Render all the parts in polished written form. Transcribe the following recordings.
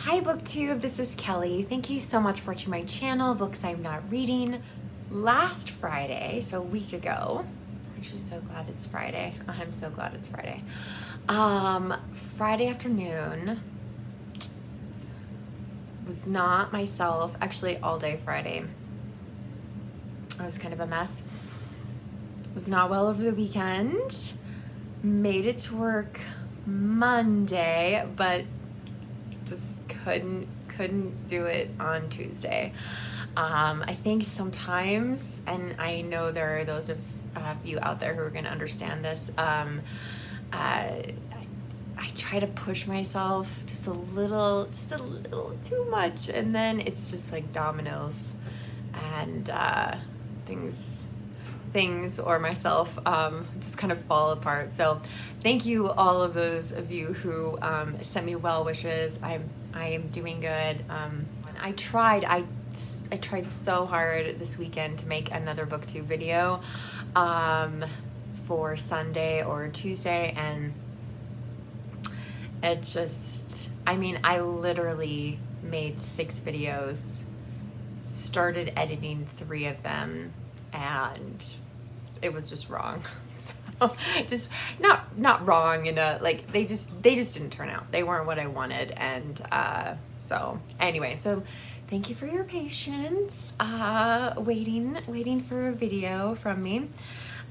Hi Booktube, this is Kelly. Thank you so much for watching my channel, Books I'm Not Reading. Last Friday, so a week ago, I'm just so glad it's Friday. I'm so glad it's Friday. Friday afternoon, was not myself, actually all day Friday. I was kind of a mess. Was not well over the weekend. Made it to work Monday, but just couldn't do it on Tuesday. I think sometimes, and I know there are those of you out there who are going to understand this, I try to push myself just a little too much, and then it's just like dominoes, and things or myself just kind of fall apart. So thank you all of those of you who sent me well wishes. I am doing good. I tried so hard this weekend to make another Booktube video for Sunday or Tuesday, and it just, I literally made 6 videos, started editing 3 of them, and it was just wrong. So just not wrong in a, like, they just didn't turn out. They weren't what I wanted. And so anyway, so thank you for your patience, waiting for a video from me.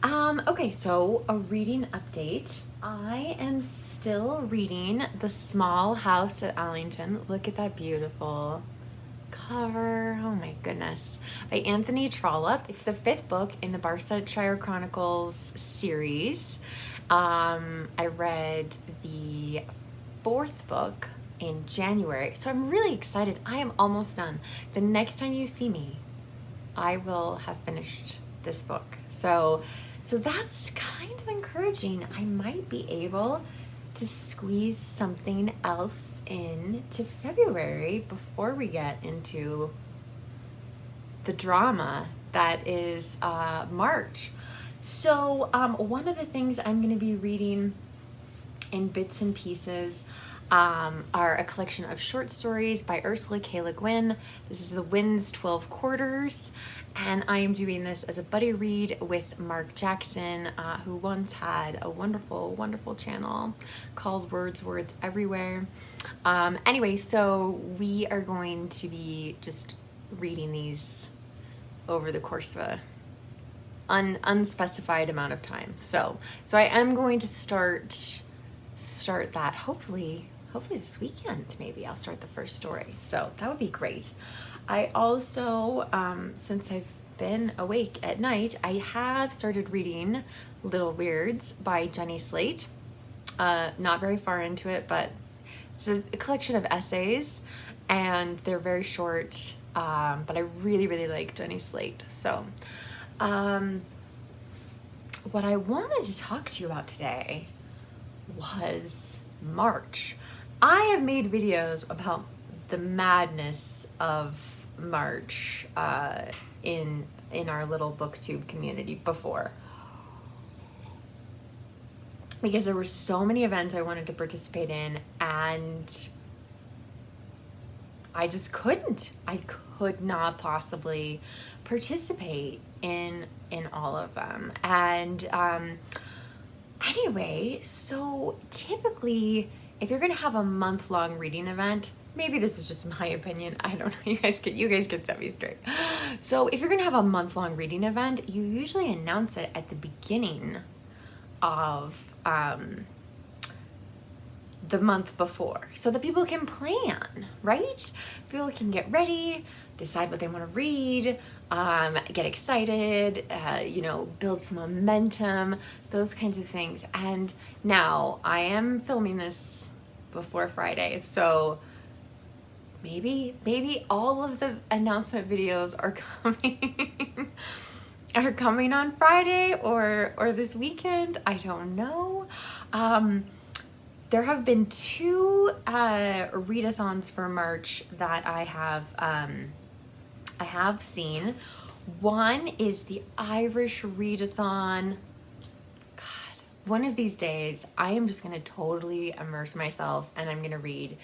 Okay, so a reading update. I am still reading The Small House at Allington. Look at that beautiful cover. Oh my goodness. By Anthony Trollope. It's the 5th book in the Barsetshire Chronicles series. I read the 4th book in January, so I'm really excited. I am almost done. The next time you see me, I will have finished this book. So that's kind of encouraging. I might be able to squeeze something else in to February before we get into the drama that is March. So one of the things I'm going to be reading in bits and pieces are a collection of short stories by Ursula K. Le Guin. This is The Wind's 12 Quarters, and I am doing this as a buddy read with Mark Jackson, who once had a wonderful channel called Words Everywhere. Anyway, so we are going to be just reading these over the course of a unspecified amount of time. So I am going to start that hopefully this weekend. Maybe I'll start the first story, so that would be great. I also, since I've been awake at night, I have started reading Little Weirds by Jenny Slate. Not very far into it, but it's a collection of essays, and they're very short, but I really like Jenny Slate. So what I wanted to talk to you about today was March. I have made videos about the madness of March in our little Booktube community before, because there were so many events I wanted to participate in, and I just couldn't. I could not possibly participate in all of them. And anyway, so typically, if you're gonna have a month-long reading event, maybe this is just my opinion, I don't know, you guys can set me straight. So if you're gonna have a month-long reading event, you usually announce it at the beginning of the month before, so that people can plan, right? People can get ready, decide what they want to read, get excited, build some momentum, those kinds of things. And now I am filming this before Friday, so maybe all of the announcement videos are coming on Friday or this weekend. I don't know. There have been 2 readathons for March that I have seen. One is the Irish Readathon. God, one of these days I am just going to totally immerse myself, and I'm going to read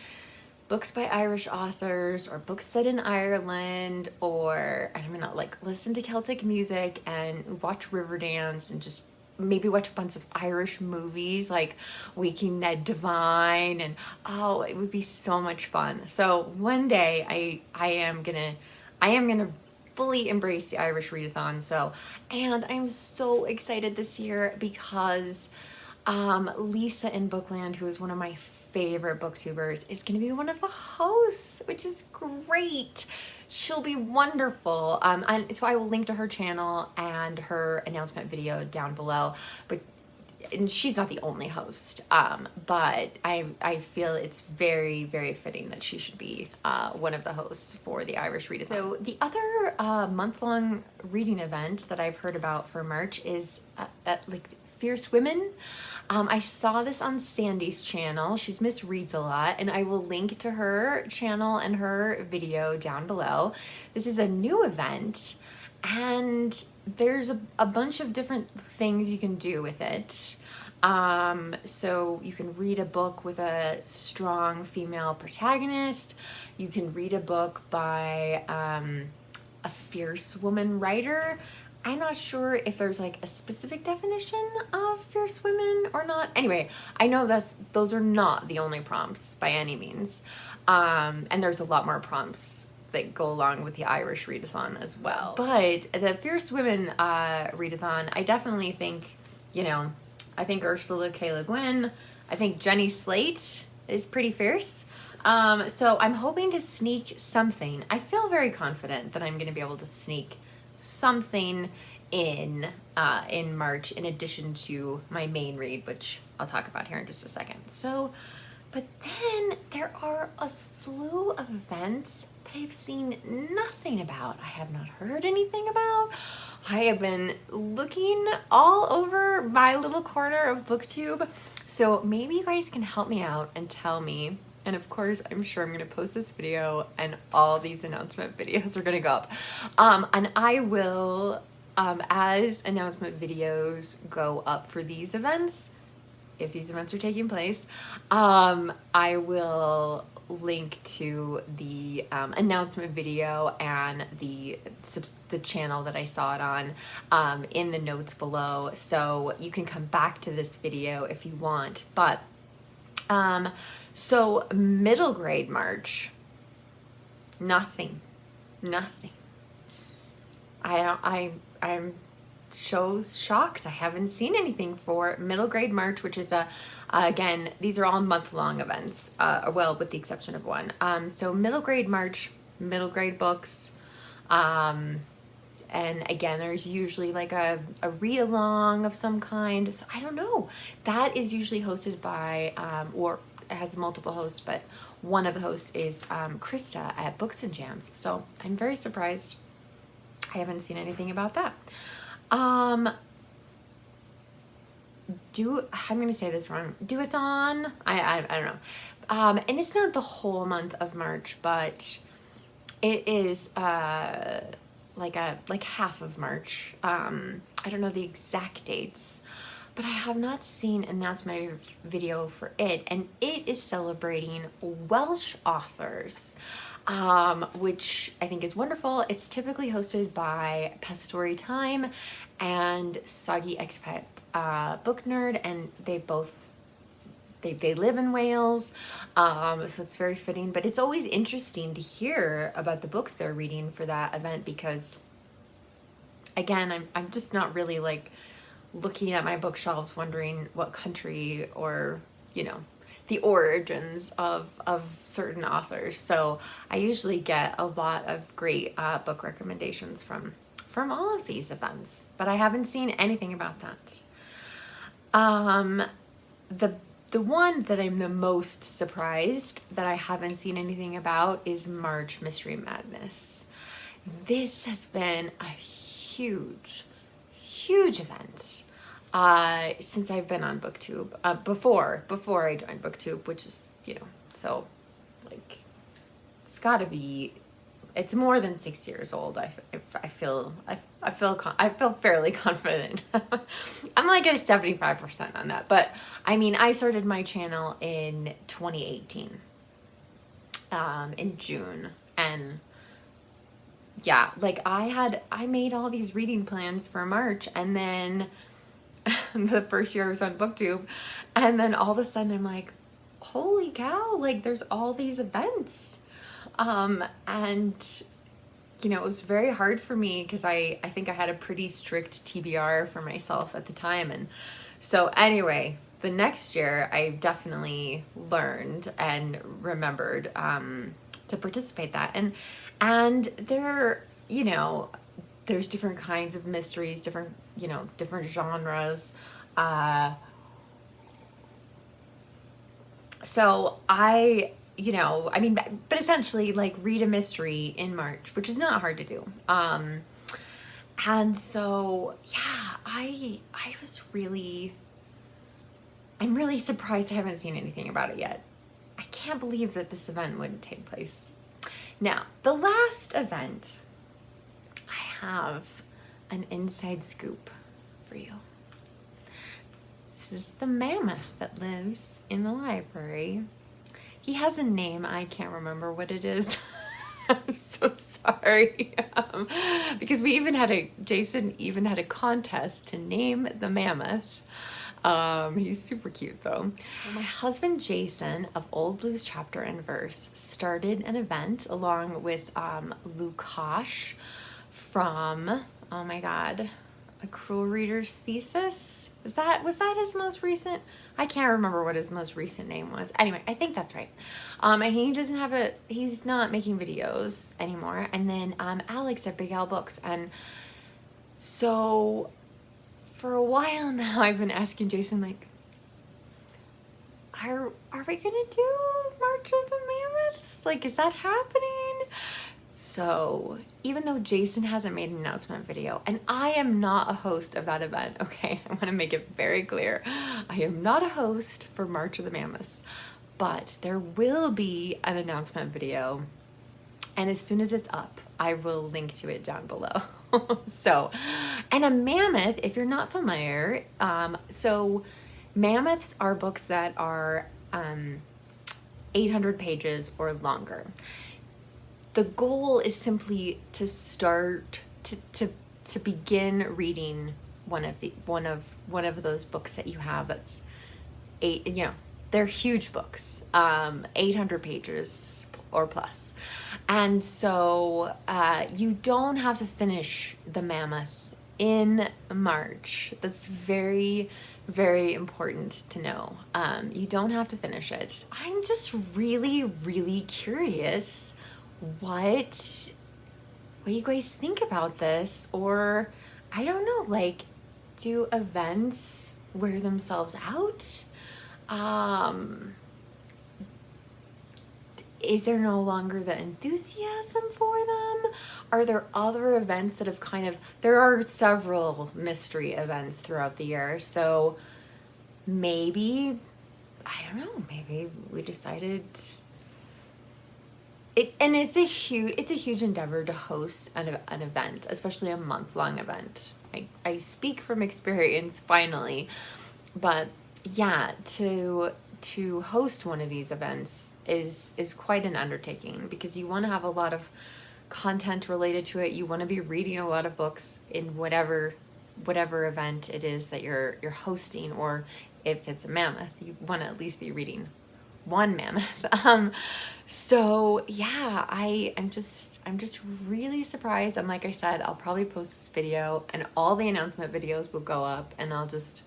books by Irish authors or books set in Ireland, or I'm gonna like listen to Celtic music and watch Riverdance and just maybe watch a bunch of Irish movies like Waking Ned Divine, and oh, it would be so much fun. So one day I am gonna fully embrace the Irish Readathon. So, and I'm so excited this year because Lisa in Bookland, who is one of my favorite booktubers, is going to be one of the hosts, which is great. She'll be wonderful. And so I will link to her channel and her announcement video down below. And she's not the only host, but I feel it's very, very fitting that she should be one of the hosts for the Irish Readathon. So the other month-long reading event that I've heard about for March is like Fierce Women. I saw this on Sandy's channel. She's Miss Reads a Lot, and I will link to her channel and her video down below. This is a new event, and there's a bunch of different things you can do with it. So you can read a book with a strong female protagonist. You can read a book by a fierce woman writer. I'm not sure if there's like a specific definition of fierce women or not. Anyway, I know those are not the only prompts by any means. And there's a lot more prompts that go along with the Irish Readathon as well. But the Fierce Women Readathon, I definitely think, I think Ursula K. Le Guin, I think Jenny Slate is pretty fierce. So I'm hoping to sneak something. I feel very confident that I'm going to be able to sneak something in March in addition to my main read, which I'll talk about here in just a second. So, but then there are a slew of events that I've seen nothing about. I have not heard anything about. I have been looking all over my little corner of Booktube. So maybe you guys can help me out and tell me. And of course, I'm sure I'm going to post this video and all these announcement videos are going to go up. And I will, as announcement videos go up for these events, if these events are taking place, I will link to the announcement video and the channel that I saw it on in the notes below. So you can come back to this video if you want. But so middle grade March, nothing. I'm shocked. I haven't seen anything for middle grade March, which is again, these are all month-long events, well, with the exception of one. So middle grade March, middle grade books, and again, there's usually like a read-along of some kind. So I don't know. That is usually hosted by, or it has multiple hosts, but one of the hosts is Krista at Books and Jams. So I'm very surprised. I haven't seen anything about that. I'm going to say this wrong. Doathon? I don't know. And it's not the whole month of March, but it is like half of March. I don't know the exact dates, but I have not seen an announcement video for it, and it is celebrating Welsh authors, which I think is wonderful. It's typically hosted by Pastori Time and Soggy Expat Book Nerd, and they live in Wales, so it's very fitting. But it's always interesting to hear about the books they're reading for that event, because again, I'm just not really like looking at my bookshelves wondering what country or the origins of certain authors. So I usually get a lot of great book recommendations from all of these events, but I haven't seen anything about that. The one that I'm the most surprised that I haven't seen anything about is March Mystery Madness. This has been a huge event since I've been on Booktube, before I joined Booktube, which is, so like it's more than 6 years old. I feel fairly confident. I'm like at 75% on that, but I mean, I started my channel in 2018. in June. And yeah, like I made all these reading plans for March, and then the first year I was on Booktube, and then all of a sudden I'm like, holy cow, like there's all these events. And you know, it was very hard for me because I think I had a pretty strict TBR for myself at the time. And so anyway, the next year I definitely learned and remembered to participate that. And there, you know, there's different kinds of mysteries, different, you know, different genres. So I, you know, I mean, but essentially like read a mystery in March, which is not hard to do. And so, yeah, I'm really surprised I haven't seen anything about it yet. I can't believe that this event wouldn't take place. Now, the last event, I have an inside scoop for you. This is the mammoth that lives in the library. He has a name. I can't remember what it is. I'm so sorry. Because Jason even had a contest to name the mammoth. He's super cute though. My husband Jason of Old Blues Chapter and Verse started an event along with Bookish from, oh my god, A Cruel Reader's Thesis. Was that his most recent? I can't remember what his most recent name was. Anyway, I think that's right. And he's not making videos anymore. And then Alex at Big Al Books. And so for a while now I've been asking Jason, like, are we gonna do March of the Mammoths? Like, is that happening? So even though Jason hasn't made an announcement video, and I am not a host of that event, okay, I want to make it very clear, I am not a host for March of the Mammoths, but there will be an announcement video, and as soon as it's up, I will link to it down below. So, and a mammoth, if you're not familiar, so mammoths are books that are 800 pages or longer. The goal is simply to start to begin reading one of those books that you have that's they're huge books, 800 pages or plus. And so you don't have to finish the Mammoth in March. That's very, very important to know. You don't have to finish it. I'm just really, really curious what you guys think about this, or I don't know, like, do events wear themselves out? Is there no longer the enthusiasm for them? Are there other events that have there are several mystery events throughout the year, so maybe, I don't know, maybe we decided and it's a huge endeavor to host an event, especially a month-long event. I speak from experience finally, but yeah, to host one of these events is quite an undertaking, because you want to have a lot of content related to it. You want to be reading a lot of books in whatever event it is that you're hosting, or if it's a mammoth, you want to at least be reading one mammoth. So yeah, I'm just really surprised. And like I said, I'll probably post this video and all the announcement videos will go up, and I'll just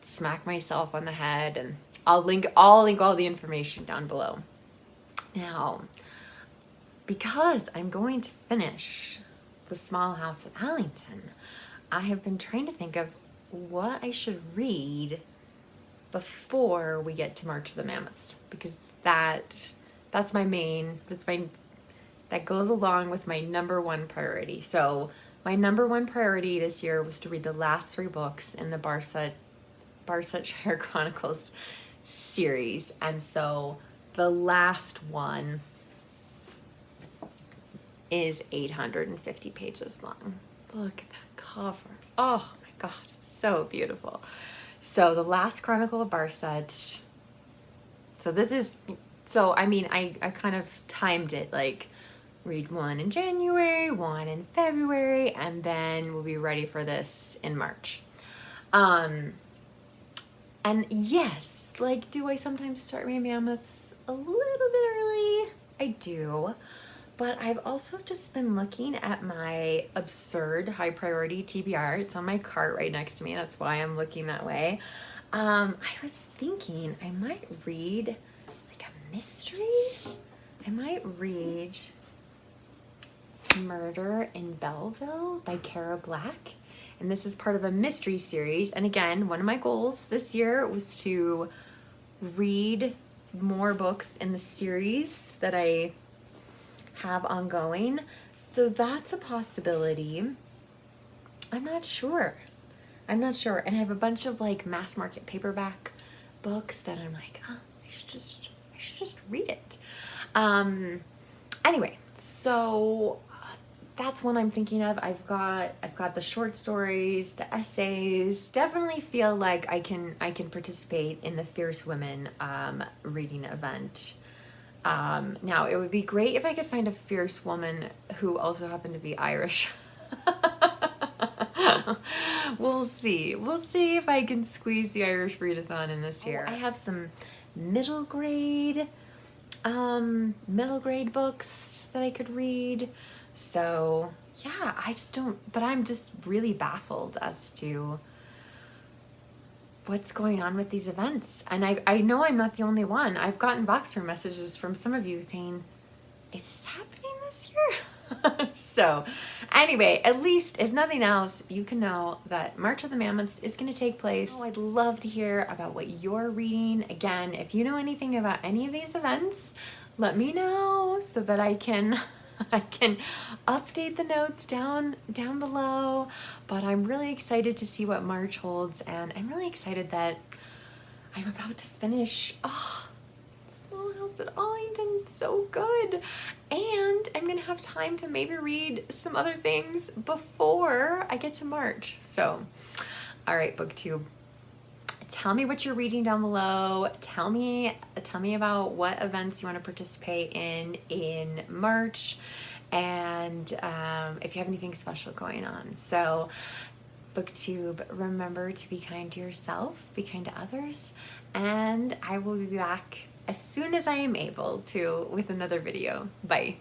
smack myself on the head, and I'll link all the information down below. Now, because I'm going to finish The Small House of Allington, I have been trying to think of what I should read before we get to March of the Mammoths, because that goes along with my number one priority. So my number one priority this year was to read the last 3 books in the Barsetshire Chronicles series, and so the last one is 850 pages long. Look at that cover. Oh my god, it's so beautiful. So the last Chronicle of Barset. So this is So, I mean, I kind of timed it, like, read one in January, one in February, and then we'll be ready for this in March. And yes, like, do I sometimes start my Mammoths a little bit early? I do. But I've also just been looking at my absurd high priority TBR. It's on my cart right next to me. That's why I'm looking that way. I was thinking I might read like a mystery. I might read Murder in Belleville by Kara Black. And this is part of a mystery series. And again, one of my goals this year was to read more books in the series that I have ongoing. So that's a possibility. I'm not sure. And I have a bunch of like mass market paperback books that I'm like, oh, I should just read it. Anyway, so that's one I'm thinking of. I've got the short stories, the essays. Definitely feel like I can participate in the Fierce Women reading event. Now it would be great if I could find a fierce woman who also happened to be Irish. We'll see. We'll see if I can squeeze the Irish Readathon in this year. I have some middle grade books that I could read. So yeah, but I'm just really baffled as to what's going on with these events. And I know I'm not the only one. I've gotten Voxer messages from some of you saying, is this happening this year? So anyway, at least if nothing else, you can know that March of the Mammoths is going to take place. Oh, I'd love to hear about what you're reading. Again, if you know anything about any of these events, let me know so that I can update the notes down below. But I'm really excited to see what March holds, and I'm really excited that I'm about to finish Small House at Allington. So good. And I'm gonna have time to maybe read some other things before I get to March. So, all right, Booktube, tell me what you're reading down below. Tell me about what events you want to participate in March, and if you have anything special going on. So, Booktube, remember to be kind to yourself, be kind to others, and I will be back as soon as I am able to with another video. Bye.